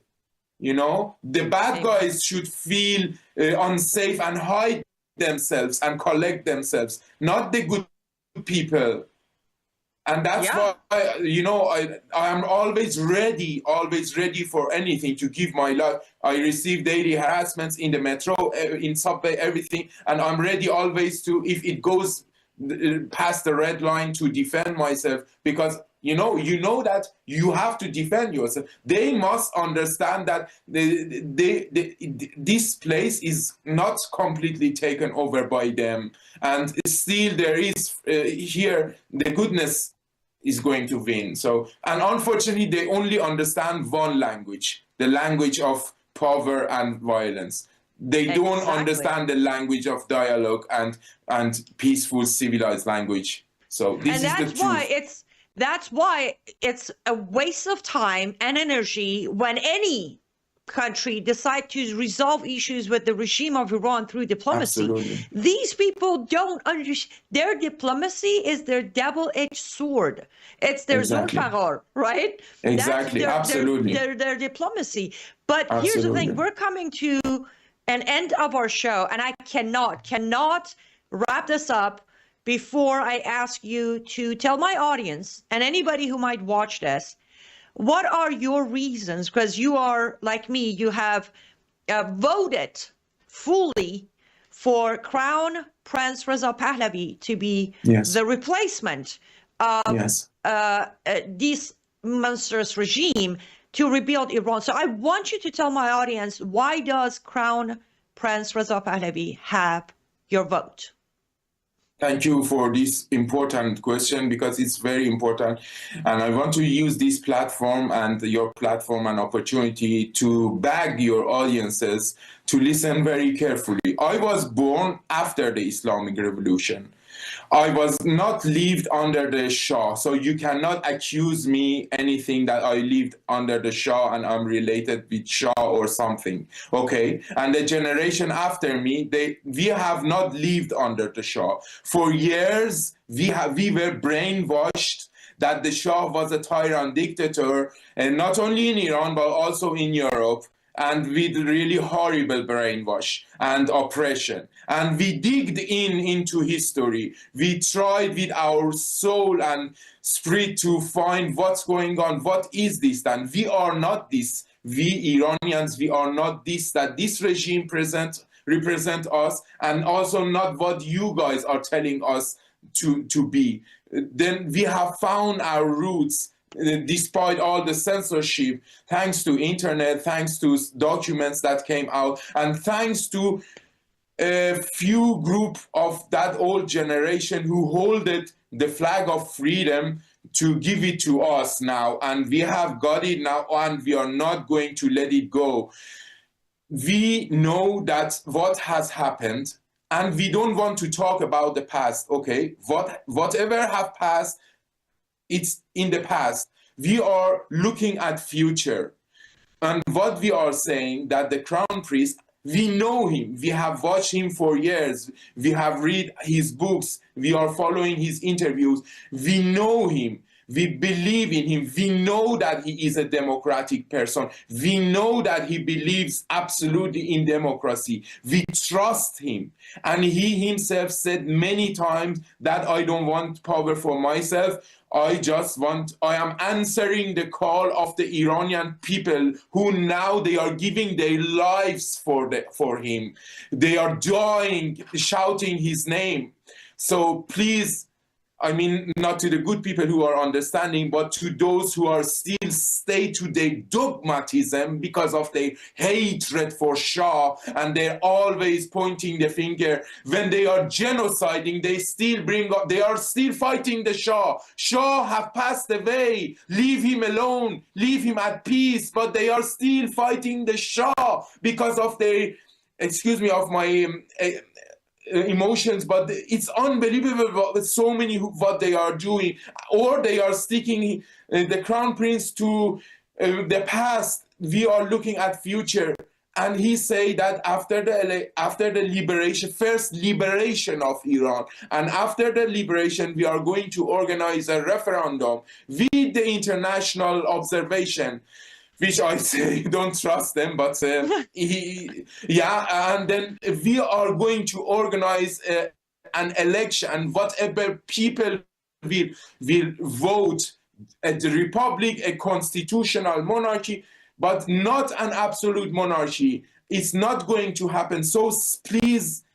C: The bad guys should feel unsafe and hide themselves and collect themselves, not the good people. And that's why I am always ready for anything, to give my life. I receive daily harassments in the metro, in subway, everything, and I'm ready always to, if it goes past the red line, to defend myself, because you know that you have to defend yourself. They must understand that this place is not completely taken over by them, and still there is here the goodness is going to win. So, and unfortunately, they only understand one language, the language of power and violence. They don't understand the language of dialogue and peaceful, civilized language. So this is the truth.
B: That's why it's a waste of time and energy when any country decide to resolve issues with the regime of Iran through diplomacy.
C: Absolutely.
B: These people don't understand. Their diplomacy is their double-edged sword. It's their Zulfaqar, right?
C: Exactly. Absolutely.
B: Their diplomacy. But here's the thing: we're coming to an end of our show, and I cannot wrap this up before I ask you to tell my audience and anybody who might watch this, what are your reasons? Because you are, like me, you have voted fully for Crown Prince Reza Pahlavi to be the replacement of this monstrous regime to rebuild Iran. So I want you to tell my audience, why does Crown Prince Reza Pahlavi have your vote?
C: Thank you for this important question, because it's very important. And I want to use this platform and your platform and opportunity to beg your audiences to listen very carefully. I was born after the Islamic Revolution. I was not lived under the Shah, so you cannot accuse me anything that I lived under the Shah and I'm related with Shah or something, okay? And the generation after me, we have not lived under the Shah. For years, we were brainwashed that the Shah was a tyrant dictator, and not only in Iran, but also in Europe, and with really horrible brainwash and oppression. And we digged into history. We tried with our soul and spirit to find what's going on. What is this? And we are not this. We Iranians, we are not this, that this regime represent us, and also not what you guys are telling us to be. Then we have found our roots, despite all the censorship, thanks to internet, thanks to documents that came out, and thanks to a few group of that old generation who hold it, the flag of freedom, to give it to us now, and we have got it now, and we are not going to let it go. We know that what has happened, and we don't want to talk about the past. Okay, whatever have passed, it's in the past. We are looking at future, and what we are saying that the crown prince, we know him, we have watched him for years, we have read his books, we are following his interviews, we know him, we believe in him, we know that he is a democratic person, we know that he believes absolutely in democracy, we trust him. And he himself said many times that I don't want power for myself, I am answering the call of the Iranian people who now they are giving their lives for him. They are dying, shouting his name. So please, I mean, not to the good people who are understanding, but to those who are still stay to their dogmatism because of their hatred for Shah, and they're always pointing the finger. When they are genociding, they are still fighting the Shah. Shah have passed away. Leave him alone. Leave him at peace. But they are still fighting the Shah because of their, excuse me, of my emotions, but it's unbelievable with so many what they are doing, or they are sticking the crown prince to the past. We are looking at future, and he say that after the liberation, first liberation of Iran, and after the liberation we are going to organize a referendum with the international observation, which I say don't trust them, but and then we are going to organize an election. Whatever people will vote, the republic, a constitutional monarchy, but not an absolute monarchy. It's not going to happen. So please,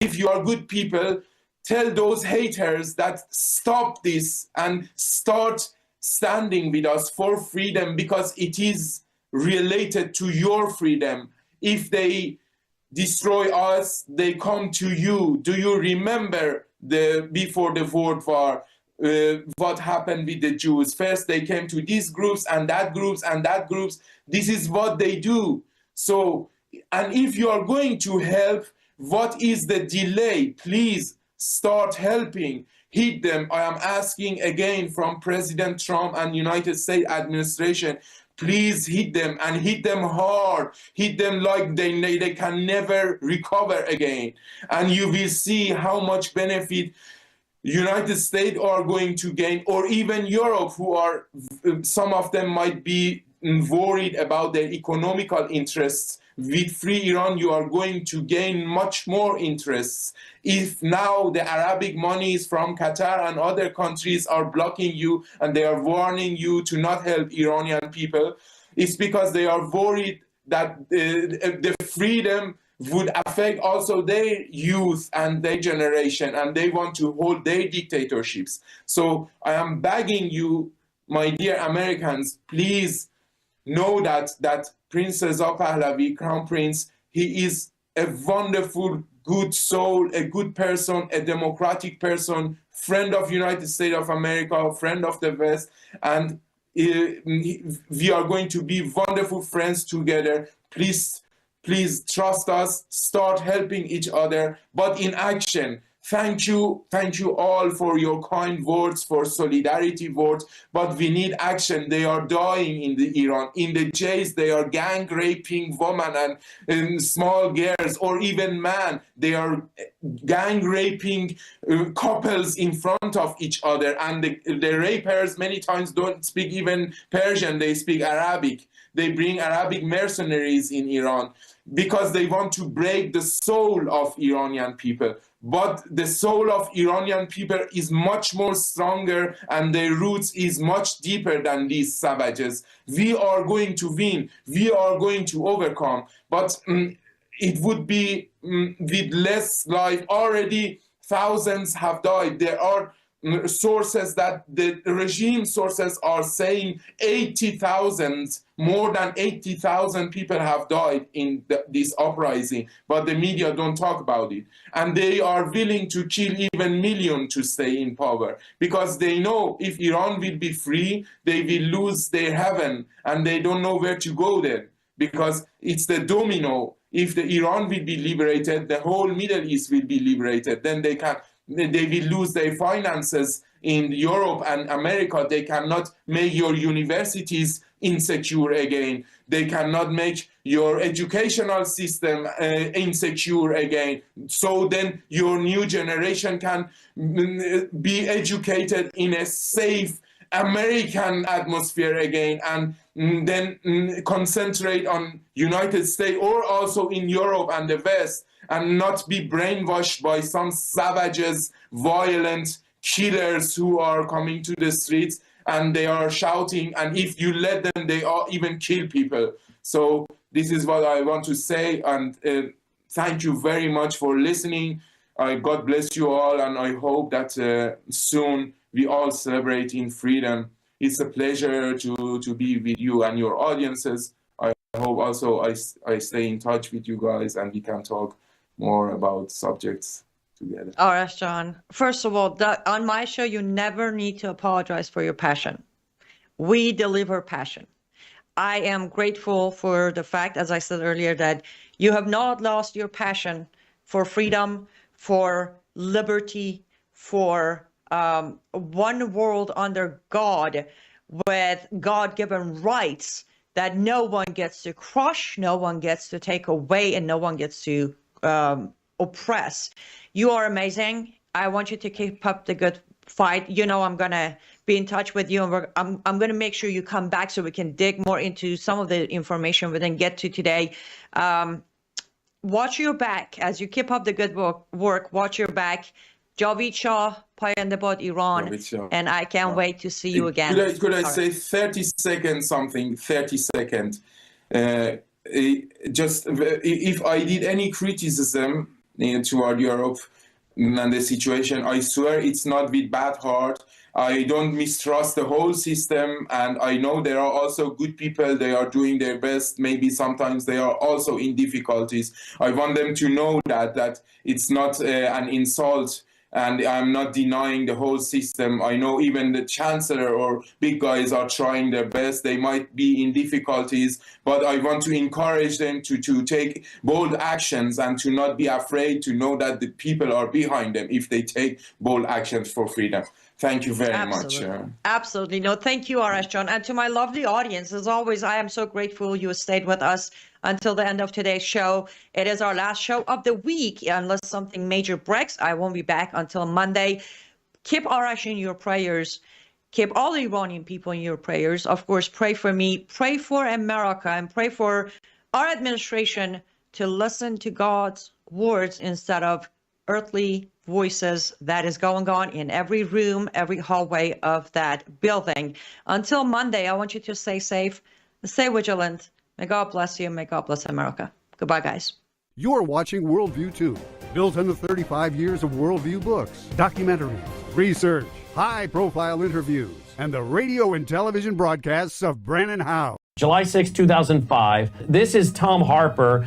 C: if you are good people, tell those haters that stop this and start standing with us for freedom, because it is related to your freedom. If they destroy us, they come to you. Do you remember before the World War, what happened with the Jews? First they came to these groups and that groups and that groups. This is what they do. So, and if you are going to help, what is the delay? Please start helping. Hit them. I am asking again from President Trump and United States administration, please hit them, and hit them hard. Hit them like they can never recover again. And you will see how much benefit United States are going to gain, or even Europe, who are, some of them might be worried about their economical interests. With free Iran, you are going to gain much more interests. If now the Arabic monies from Qatar and other countries are blocking you and they are warning you to not help Iranian people, it's because they are worried that the freedom would affect also their youth and their generation, and they want to hold their dictatorships. So I am begging you, my dear Americans, please know that Prince Reza Pahlavi, Crown Prince, he is a wonderful, good soul, a good person, a democratic person, friend of United States of America, friend of the West, and we are going to be wonderful friends together. Please trust us, start helping each other, but in action. Thank you all for your kind words, for solidarity words, but we need action. They are dying in Iran. In the jails, they are gang raping women and small girls, or even men. They are gang raping couples in front of each other, and the rapers many times don't speak even Persian, they speak Arabic. They bring Arabic mercenaries in Iran because they want to break the soul of Iranian people. But the soul of Iranian people is much more stronger, and their roots is much deeper than these savages. We are going to win. We are going to overcome. But it would be with less life. Already thousands have died. There are sources that the regime sources are saying 80,000, more than 80,000 people have died in this uprising, but the media don't talk about it. And they are willing to kill even millions to stay in power, because they know if Iran will be free, they will lose their heaven, and they don't know where to go then, because it's the domino. If the Iran will be liberated, the whole Middle East will be liberated. Then they will lose their finances in Europe and America. They cannot make your universities insecure again. They cannot make your educational system insecure again. So then your new generation can be educated in a safe American atmosphere again, and then concentrate on United States or also in Europe and the West, and not be brainwashed by some savages, violent killers who are coming to the streets and they are shouting, and if you let them, they are even kill people. So this is what I want to say, and thank you very much for listening. God bless you all, and I hope that soon we all celebrate in freedom. It's a pleasure to be with you and your audiences. I hope also I stay in touch with you guys and we can talk more about subjects together.
B: All right, John. First of all, on my show, you never need to apologize for your passion. We deliver passion. I am grateful for the fact, as I said earlier, that you have not lost your passion for freedom, for liberty, for one world under God, with God-given rights that no one gets to crush, no one gets to take away, and no one gets to oppress. You are amazing. I want you to keep up the good fight. You know, I'm gonna be in touch with you, and I'm gonna make sure you come back so we can dig more into some of the information we didn't get to today. Watch your back as you keep up the good work. Watch your back. Javid Shah, Payande Bad Iran, and I can't wait to see you again.
C: Could I say 30 seconds something? 30 seconds. Just if I did any criticism toward Europe and the situation, I swear it's not with bad heart. I don't mistrust the whole system, and I know there are also good people. They are doing their best. Maybe sometimes they are also in difficulties. I want them to know that it's not an insult, and I'm not denying the whole system. I know even the chancellor or big guys are trying their best. They might be in difficulties, but I want to encourage them to take bold actions and to not be afraid, to know that the people are behind them if they take bold actions for freedom. Thank you very much.
B: Absolutely. No, thank you, Arash John. And to my lovely audience, as always, I am so grateful you stayed with us until the end of today's show. It is our last show of the week. Unless something major breaks, I won't be back until Monday. Keep Arash in your prayers. Keep all the Iranian people in your prayers. Of course, pray for me, pray for America, and pray for our administration to listen to God's words instead of earthly voices that is going on in every room, every hallway of that building. Until Monday, I want you to stay safe, stay vigilant. May God bless you. May God bless America. Goodbye, guys.
F: You're watching Worldview 2, built on the 35 years of Worldview books, documentaries, research, high-profile interviews, and the radio and television broadcasts of Brannon Howse.
A: July 6, 2005. This is Tom Harper